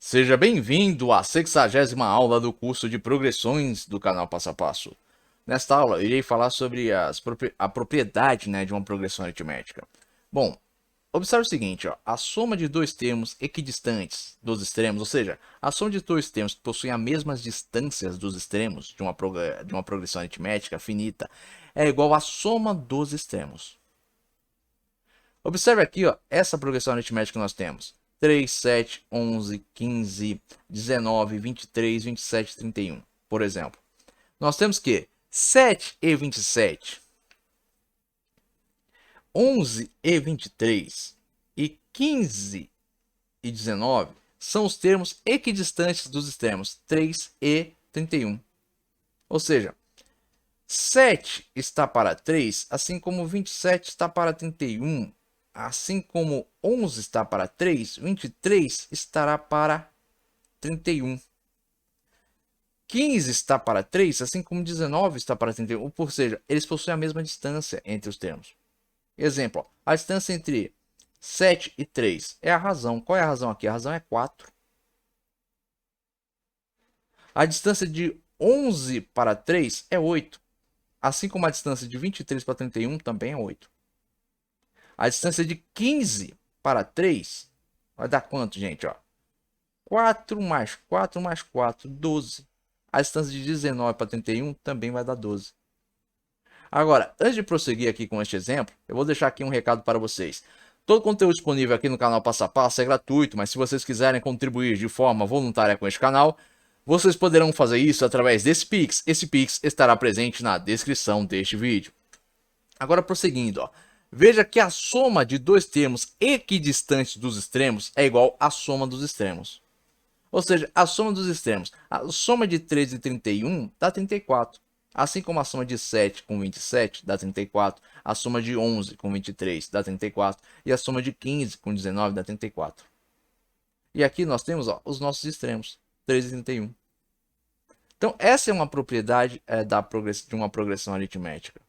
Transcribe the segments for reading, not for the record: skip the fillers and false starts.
Seja bem-vindo à 60ª aula do curso de progressões do canal Passo a Passo. Nesta aula, eu irei falar sobre a propriedade, de uma progressão aritmética. Bom, observe o seguinte, ó, a soma de dois termos equidistantes dos extremos, ou seja, a soma de dois termos que possuem as mesmas distâncias dos extremos de uma progressão aritmética finita, é igual à soma dos extremos. Observe aqui, ó, essa progressão aritmética que nós temos. 3, 7, 11, 15, 19, 23, 27, 31, por exemplo. Nós temos que 7 e 27, 11 e 23 e 15 e 19 são os termos equidistantes dos extremos 3 e 31. Ou seja, 7 está para 3, assim como 27 está para 31. Assim como 11 está para 3, 23 estará para 31. 15 está para 3, assim como 19 está para 31. Ou seja, eles possuem a mesma distância entre os termos. Exemplo, ó, a distância entre 7 e 3 é a razão. Qual é a razão aqui? A razão é 4. A distância de 11 para 3 é 8. Assim como a distância de 23 para 31 também é 8. A distância de 15 para 3 vai dar quanto, gente? Ó? 4 mais 4 mais 4, 12. A distância de 19 para 31 também vai dar 12. Agora, antes de prosseguir aqui com este exemplo, eu vou deixar aqui um recado para vocês. Todo o conteúdo disponível aqui no canal Passo a Passo é gratuito, mas se vocês quiserem contribuir de forma voluntária com este canal, vocês poderão fazer isso através desse Pix. Esse Pix estará presente na descrição deste vídeo. Agora, prosseguindo, ó. Veja que a soma de dois termos equidistantes dos extremos é igual à soma dos extremos. Ou seja, a soma dos extremos. A soma de 3 e 31 dá 34. Assim como a soma de 7 com 27 dá 34. A soma de 11 com 23 dá 34. E a soma de 15 com 19 dá 34. E aqui nós temos, ó, os nossos extremos. 3 e 31. Então, essa é uma propriedade de uma progressão aritmética.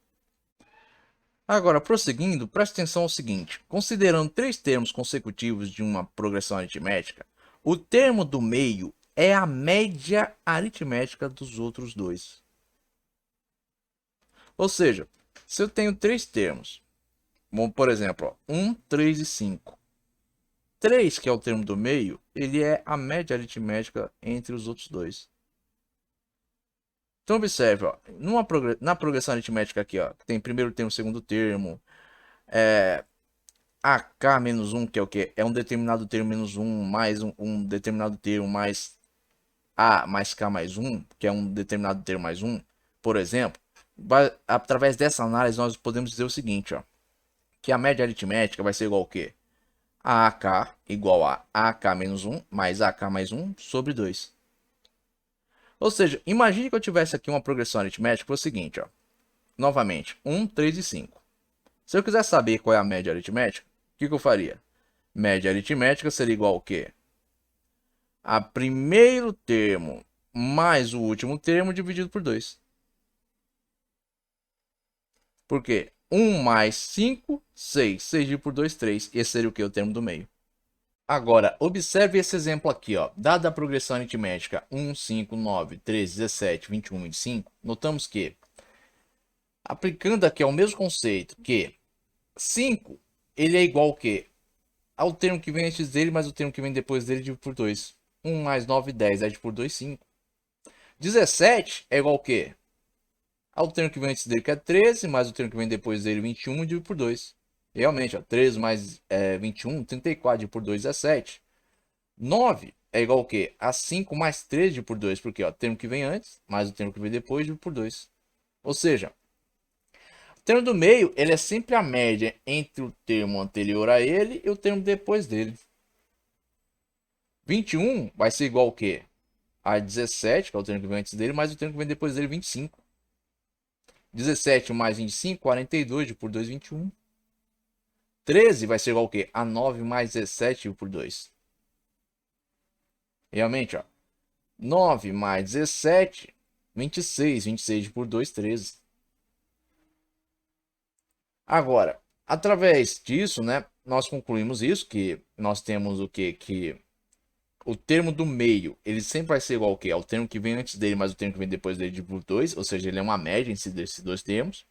Agora, prosseguindo, preste atenção ao seguinte. Considerando três termos consecutivos de uma progressão aritmética, o termo do meio é a média aritmética dos outros dois. Ou seja, se eu tenho três termos, bom, por exemplo, 1, 3 e 5. 3, que é o termo do meio, ele é a média aritmética entre os outros dois. Então observe, ó, na progressão aritmética aqui, ó, tem primeiro termo, segundo termo, AK menos 1, que é o que? É um determinado termo menos 1, mais um determinado termo, mais A mais K mais 1, que é um determinado termo mais 1, por exemplo. Através dessa análise, nós podemos dizer o seguinte, ó, que a média aritmética vai ser igual ao quê? A AK igual a AK menos 1 mais AK mais 1 sobre 2. Ou seja, imagine que eu tivesse aqui uma progressão aritmética, foi o seguinte, ó, novamente, 1, 3 e 5. Se eu quiser saber qual é a média aritmética, o que eu faria? Média aritmética seria igual ao quê? A primeiro termo mais o último termo dividido por 2. Por quê? 1 mais 5, 6. 6 dividido por 2, 3. Esse seria o que? O termo do meio. Agora, observe esse exemplo aqui, ó. Dada a progressão aritmética 1, 5, 9, 13, 17, 21, 25, notamos que, aplicando aqui ao mesmo conceito, que 5 ele é igual ao quê? Ao termo que vem antes dele, mais o termo que vem depois dele dividido por 2. 1 mais 9, 10, dividido por 2, 5. 17 é igual ao quê? Ao termo que vem antes dele, que é 13, mais o termo que vem depois dele, 21, dividido por 2. Realmente, ó, 13 mais 21, 34, dividido por 2 é 7. 9 é igual ao quê? A 5 mais 13 dividido por 2, porque ó, o termo que vem antes, mais o termo que vem depois, dividido por 2. Ou seja, o termo do meio, ele é sempre a média entre o termo anterior a ele e o termo depois dele. 21 vai ser igual ao quê? A 17, que é o termo que vem antes dele, mais o termo que vem depois dele, 25. 17 mais 25, 42, por 2, 21. 13 vai ser igual ao quê? A 9 mais 17 por 2. Realmente, ó. 9 mais 17, 26. 26 por 2, 13. Agora, através disso, né, nós concluímos isso, que nós temos o quê? Que o termo do meio, ele sempre vai ser igual ao quê? Ao termo que vem antes dele, mais o termo que vem depois dele dividido por 2, ou seja, ele é uma média desses dois termos.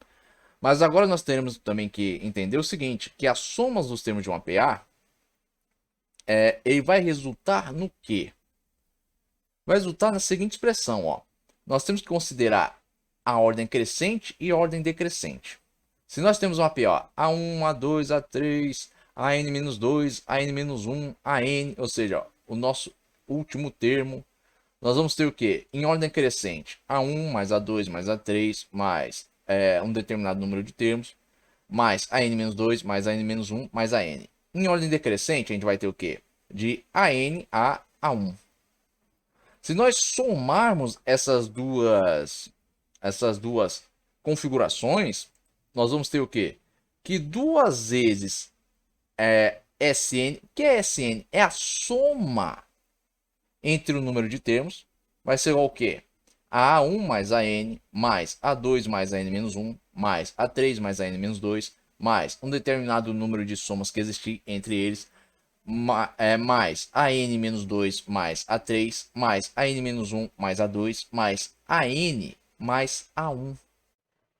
Mas agora nós temos também que entender o seguinte, que as somas dos termos de uma PA, ele vai resultar no quê? Vai resultar na seguinte expressão, ó. Nós temos que considerar a ordem crescente e a ordem decrescente. Se nós temos uma PA A1, A2, A3, AN-2, AN-1, AN, ou seja, ó, o nosso último termo, nós vamos ter o quê? Em ordem crescente, A1 mais A2 mais A3 mais um determinado número de termos, mais AN-2 mais AN-1 mais AN. Em ordem decrescente, a gente vai ter o quê? De AN a A1. Se nós somarmos essas duas configurações, nós vamos ter o quê? Que duas vezes Sn, que é Sn? É a soma entre o número de termos, vai ser igual ao quê? A A1 mais AN, mais A2 mais AN-1, mais A3 mais AN-2, mais um determinado número de somas que existir entre eles, mais AN-2 mais A3, mais AN-1 mais A2, mais AN mais A1.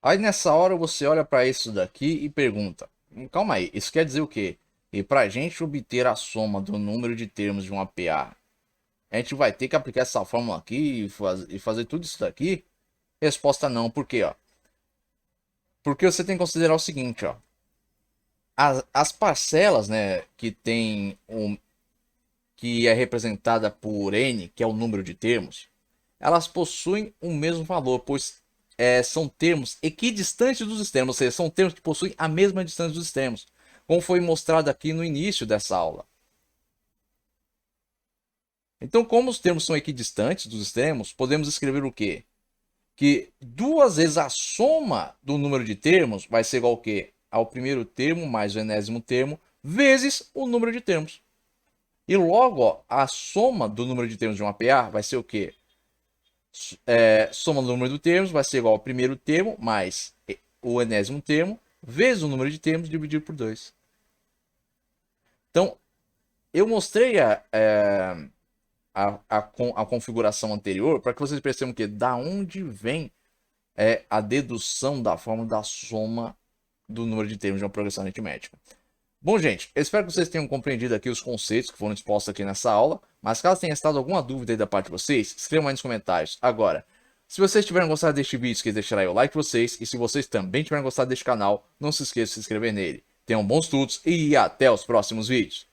Aí nessa hora você olha para isso daqui e pergunta, calma aí, isso quer dizer o quê? E para a gente obter a soma do número de termos de uma PA, a gente vai ter que aplicar essa fórmula aqui e fazer tudo isso daqui? Resposta não, por quê? Ó? Porque você tem que considerar o seguinte, ó. As parcelas, né, que é representada por n, que é o número de termos, elas possuem o mesmo valor, pois são termos equidistantes dos extremos, ou seja, são termos que possuem a mesma distância dos extremos, como foi mostrado aqui no início dessa aula. Então, como os termos são equidistantes dos extremos, podemos escrever o quê? Que duas vezes a soma do número de termos vai ser igual ao quê? Ao primeiro termo mais o enésimo termo vezes o número de termos. E logo, ó, a soma do número de termos de uma PA vai ser o quê? Soma do número de termos vai ser igual ao primeiro termo mais o enésimo termo vezes o número de termos dividido por 2. Então, eu mostrei a configuração anterior para que vocês percebam que da onde vem a dedução da fórmula da soma do número de termos de uma progressão aritmética. Bom, gente, eu espero que vocês tenham compreendido aqui os conceitos que foram expostos aqui nessa aula, mas caso tenha estado alguma dúvida aí da parte de vocês, escrevam aí nos comentários. Agora, se vocês tiverem gostado deste vídeo, que deixará aí o like de vocês, e se vocês também tiverem gostado deste canal, não se esqueçam de se inscrever nele. Tenham bons estudos e até os próximos vídeos.